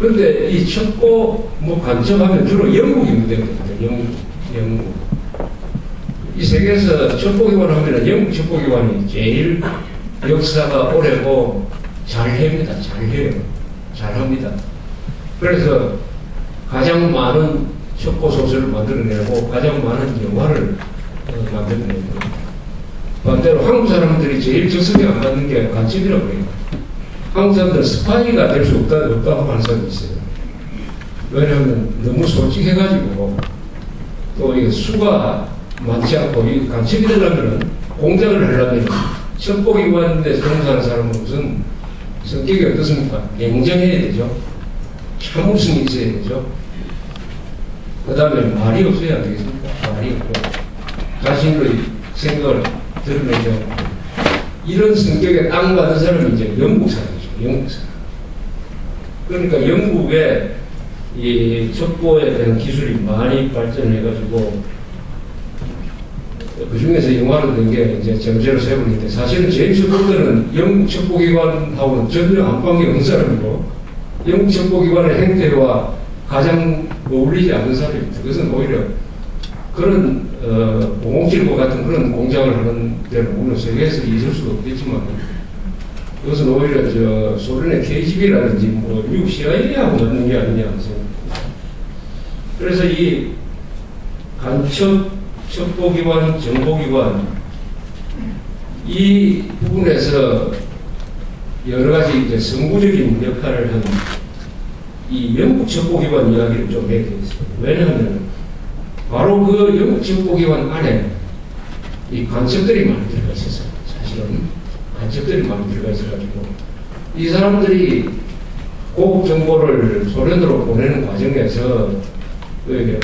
그런데 이 첩보 뭐 간첩하면 주로 영국이 문제거든요. 영국. 이 세계에서 첩보기관 하면 영국 첩보기관이 제일 역사가 오래고 잘합니다. 잘해요. 잘합니다. 그래서 가장 많은 첩보 소설을 만들어내고 가장 많은 영화를 만들어내고, 반대로 한국 사람들이 제일 적성에 안 맞는 게 간첩이라고 해요. 한국 사람들은 스파이가 될 수 없다고 하는 사람이 있어요. 왜냐하면 너무 솔직해가지고, 또 이게 수가 많지 않고, 이 간첩이 되려면, 공작을 하려면, 첩보기관에 종사하는 사람은 무슨 성격이 어떻습니까? 냉정해야 되죠. 참을성이 있어야 되죠. 그 다음에 말이 없어야 안 되겠습니까? 말이 없고, 자신의 생각을 드러내죠. 이런 성격에 딱 맞는 사람이 이제 영국 사람이죠. 영국 사람. 그러니까 영국에 이 첩보에 대한 기술이 많이 발전해가지고, 그 중에서 영화로 된 게 이제 제로 세븐인데, 사실은 제임스 본드는 영국 첩보기관하고는 전혀 안 관계없는 사람이고, 영국 첩보기관의 행태와 가장 어울리지 않는 사람입니다. 그것은 오히려 그런 007보 같은 그런 공작을 하는 데는 물론 세계에서 있을 수도 없겠지만, 그것은 오히려 소련의 KGB라든지 뭐 미국 CIA하고 맞는 게 아니냐 하는 생각입니다. 그래서 이 간첩, 첩보기관, 정보기관, 이 부분에서 여러 가지 이제 선구적인 역할을 한 이 영국 첩보기관 이야기를 좀 해드리겠습니다. 왜냐하면 바로 그 영국 첩보기관 안에 이 간첩들이 많이 들어가 있었어요. 사실은 간첩들이 많이 들어가 있어가지고 이 사람들이 고급 정보를 소련으로 보내는 과정에서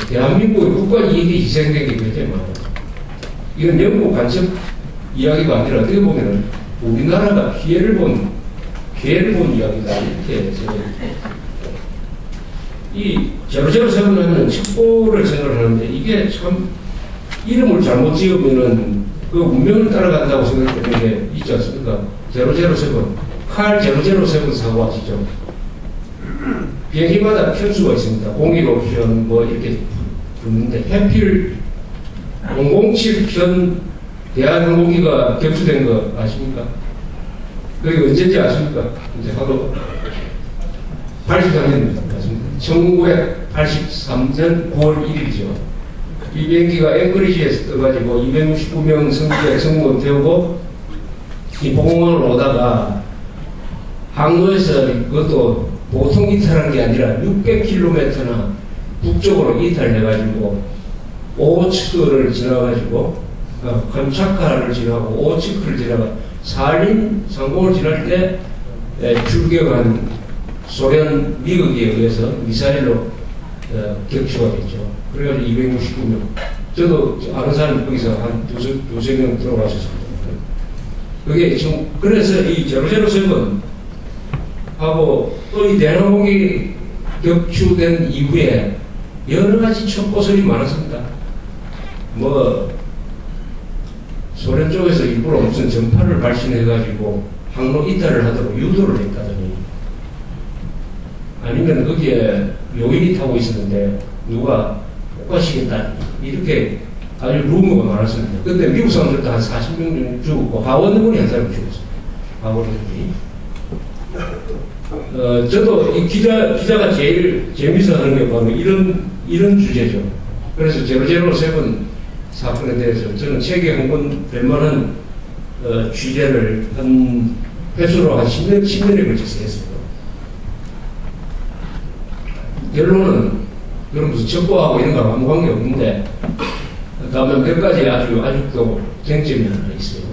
대한민국의 국가 이익이 희생된 게 굉장히 많아요. 이건 영국 간첩 이야기가 아니라 어떻게 보면 우리나라가 피해를 본 이야기다, 이렇게 생각합니다. 이 제로제로7 하면 첩보를 생각하는데, 이게 참 이름을 잘못 지으면은 그 운명을 따라간다고 생각되는 게 있지 않습니까? 제로제로7, 칼 제로제로7 사고 아시죠? 비행기마다 편수가 있습니다. 015편 뭐 이렇게 붙는데, 해필 007편 대한항공기가 격추된 거 아십니까? 그게 언제인지 아십니까? 이제 하도 83년입니다. 1983년 9월 1일이죠. 이 비행기가 앵커리지에서 떠가지고 269명 승무원 태우고 이 공항을 오다가 항로에서 그것도 보통 이탈한 게 아니라 600km나 북쪽으로 이탈해가지고 오츠크를 지나가지고 캄차카를 지나고 오츠크를 지나가 살린 상공을 지날 때 출격한 소련 미국에 의해서 미사일로 격추가 됐죠. 그래가지고 269명. 저도 아는 사람이 거기서 한 두세 명 들어가셨습니다. 그게 지금, 그래서 이 제로제로7 하고 또 이 대한항공이 격추된 이후에 여러 가지 첩보설이 많았습니다. 뭐, 소련 쪽에서 일부러 무슨 전파를 발신해가지고 항로 이탈을 하도록 유도를 했다더니, 아니면 거기에 요인이 타고 있었는데 누가 꽂아시겠다, 이렇게 아주 루머가 많았습니다. 근데 미국 사람들도 한 40명 정도 죽었고, 하원의원이 한 사람 죽었어요. 하원의원이. 저도 이 기자가 제일 재미있어 하는 게 바로 이런 주제죠. 그래서 제로제로7 사건에 대해서 저는 세계 한 번 될 만한 취재를 한 횟수로 한 10년에 걸쳐서 했어요. 결론은, 그런 무슨 첩보하고 이런 거 아무 관계 없는데, 다음에 몇 가지 아직도 쟁점이 하나 있어요.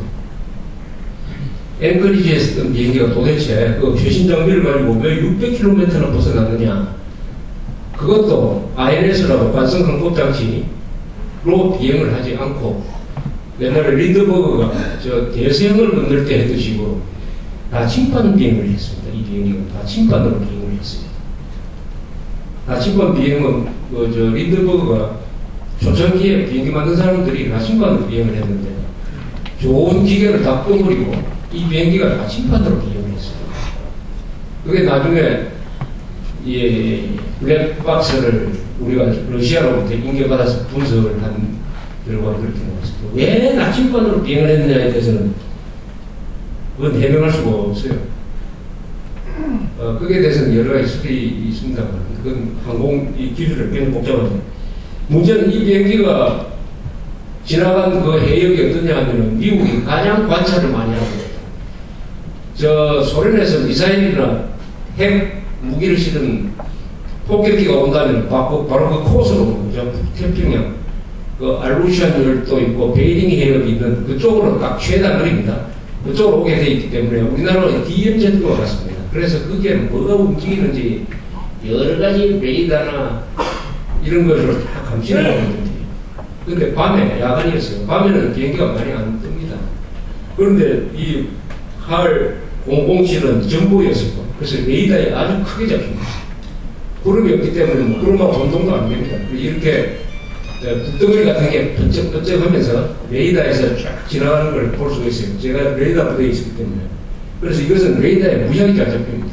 앵커리지에 있던 비행기가 도대체 그 최신 장비를 가지고 왜 600km나 벗어났느냐. 그것도 INS라고 관성항법장치로 비행을 하지 않고, 옛날에 린드버그가 저 대서양을 건널 때 했듯이 나침반 비행을 했습니다. 이 비행기가 나침반으로 비행을 했어요. 나침반 비행은 린드버그가 초창기에 비행기 만든 사람들이 나침반으로 비행을 했는데, 좋은 기계를 다 꺼버리고 이 비행기가 나침반으로 비행을 했어요. 그게 나중에 이 블랙박스를 우리가 러시아로부터 인계받아서 분석을 한 결과가 그렇게 나왔습니다. 왜 나침반으로 비행을 했느냐에 대해서는 그건 해명할 수가 없어요. 거기에 대해서는 여러 가지 설이 있습니다. 그건 항공 이 기술을 굉장히 복잡한데, 문제는 이 비행기가 지나간 그 해역이 어떠냐 하면은 미국이 가장 관찰을 많이 하고, 저 소련에서 미사일이나 핵 무기를 실은 폭격기가 온다면 바로 그 코스로 태평양 그 알루시안 열도 있고 베이링 해역이 있는 그쪽으로 딱 최다 거리입니다. 그쪽으로 오게 돼 있기 때문에 우리나라는 DMZ와 같습니다. 그래서 그게 뭐가 움직이는지 여러 가지 레이더나 이런 것을 다 감시를 하거든요. 근데 밤에, 야간이었어요. 밤에는 비행기가 많이 안 뜹니다. 그런데 이 칼 007은 전부였었고, 그래서 레이더에 아주 크게 잡힙니다. 구름이 없기 때문에 뭐 구름하고 혼동도 안 됩니다. 이렇게 붓덩어리 같은 게 번쩍번쩍 하면서 레이더에서 쫙 지나가는 걸 볼 수가 있어요. 제가 레이더 부대에 있었기 때문에. 그래서 이것은 레이더에 무지하게 잘 잡힙니다.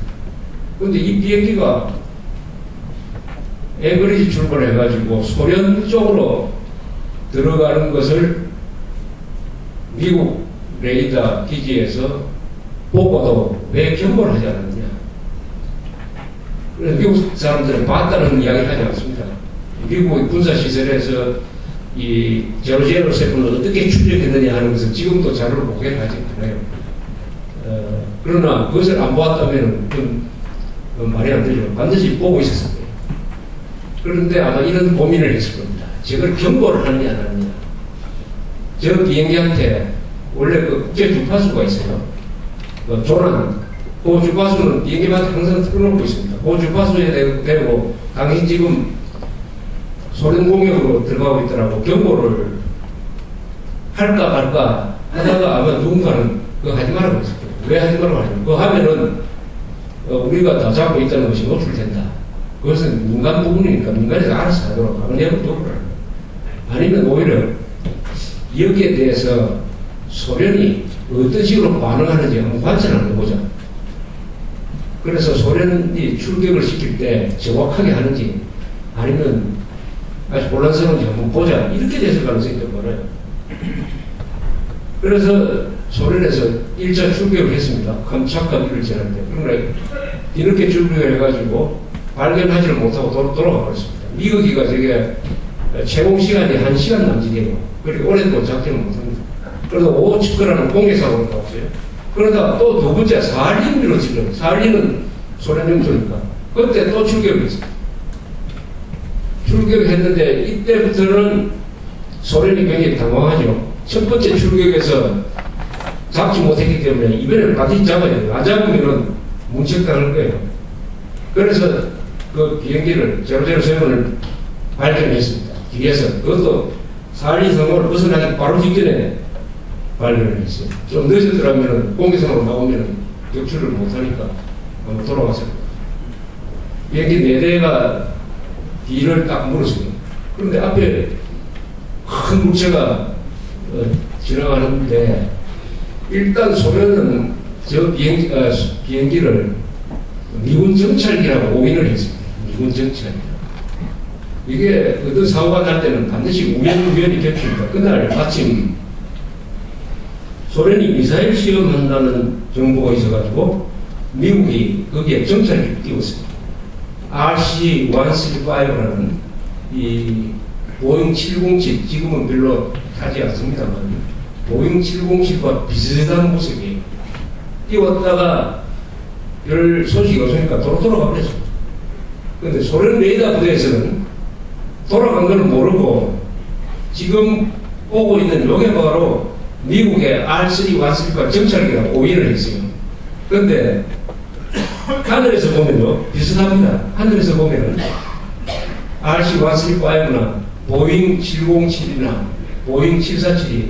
그런데 이 비행기가 에버리지 출발을 해가지고 소련 쪽으로 들어가는 것을 미국 레이더 기지에서 보고도 왜 경고를 하지 않았느냐. 그래서 미국 사람들은 봤다는 이야기를 하지 않습니다. 미국의 군사시설에서 이 제로제로 세븐을 어떻게 추적했느냐 하는 것은 지금도 자료를 공개하지 않아요. 그러나 그것을 안 보았다면 그건 말이 안 되죠. 반드시 보고 있었을 거예요. 그런데 아마 이런 고민을 했을 겁니다. 저걸 경고를 하느냐 안 하느냐. 저 비행기한테 원래 그 국제 주파수가 있어요. 조난. 그 주파수는 비행기마다 항상 틀어놓고 있습니다. 그 주파수에 대고 당신 지금 소련 공격으로 들어가고 있더라고. 경고를 할까 말까 하다가 아마 누군가는 그거 하지 말라고 했을 거예요. 왜 하지 말라고 하냐. 그거 하면은 우리가 다 잡고 있다는 것이 노출된다. 그것은 민간 부분이니까 민간에서 알아서 하도록 하는 내용도 아니면 오히려 여기에 대해서 소련이 어떤 식으로 반응하는지 한번 관찰을 한번 해보자. 그래서 소련이 출격을 시킬 때 정확하게 하는지 아니면 아주 혼란스러운지 한번 보자. 이렇게 됐을 가능성이 있단 말이에요. 그래서 소련에서 1차 출격을 했습니다. 캄차카 비를 지날 때. 그러나 뒤늦게 출격을 해가지고 발견하지를 못하고 돌아가 버렸습니다. 미국이가 저게 채공 시간이 1시간 남짓이에요. 그리고 오랫동안 작전을 못합니다. 그래서 오츠크라는 공개사고를 나왔어요. 그러다가 또 두 번째 사할린으로 지금 사할린은 소련 영토니까 그때 또 출격을 했습니다. 출격을 했는데 이때부터는 소련이 굉장히 당황하죠. 첫 번째 출격에서 잡지 못했기 때문에 이번에는 반드시 잡아야 돼요. 안 잡으면 문책당할 거예요. 그래서 그 비행기를 제로제로7을 발견했습니다. 뒤에서. 그것도 사할린 상호를 벗어나기 바로 직전에 발견을 했어요. 좀 늦었더라면 공개상으로 나오면 격추를 못하니까 한번 돌아왔어요. 비행기 4대가 뒤를 딱 물었어요. 그런데 앞에 큰 물체가 지나가는데 일단 소련은 저 비행기를 미군 정찰기라고 오인을 했습니다. 미군 정찰기. 이게 어떤 사고가 날 때는 반드시 우연히 겹칩니다. 그날 마침 소련이 미사일 시험한다는 정보가 있어가지고 미국이 거기에 정찰기를 띄웠습니다. RC-135라는 이 보잉 707, 지금은 별로 타지 않습니다만 보잉 707과 비슷한 모습이에요. 띄웠다가 별 소식이 없으니까 돌아가 버렸습니다. 그런데 소련 레이더 부대에서는 돌아간 걸 모르고 지금 오고 있는 요게 바로 미국의 R3-135가 정찰기라고 오인을 했어요. 그런데 하늘에서 보면요 비슷합니다. 하늘에서 보면은 RC-135나 보잉 707이나 보잉 747이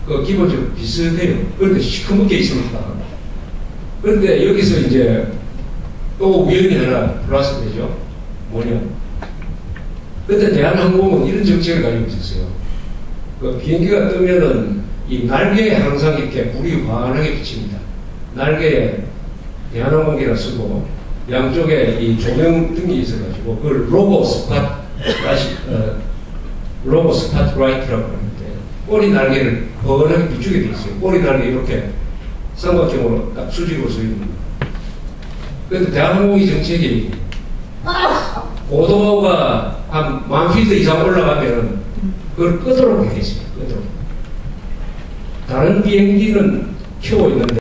그 기본적으로 비슷해요. 그런데 시커멓게 있습니다. 그런데 여기서 이제 또 우연히 하나 플러스 되죠. 뭐냐? 그때 대한항공은 이런 정책을 가지고 있었어요. 그 비행기가 뜨면은 이 날개에 항상 이렇게 불이 환하게 비칩니다. 날개에 대한항공이라 쓰고 양쪽에 이 조명 등이 있어가지고 그걸 로고 스팟라이트라고 하는데 꼬리 날개를 뻔하게 비추게 돼 있어요. 꼬리 날개 이렇게 삼각형으로 딱 수직으로 서 있는. 그런데 대한항공의 정책이 고도가 한 10,000피트 이상 올라가면 그걸 끄도록 돼 있어요. 끄도록. 다른 비행기는 켜고 있는데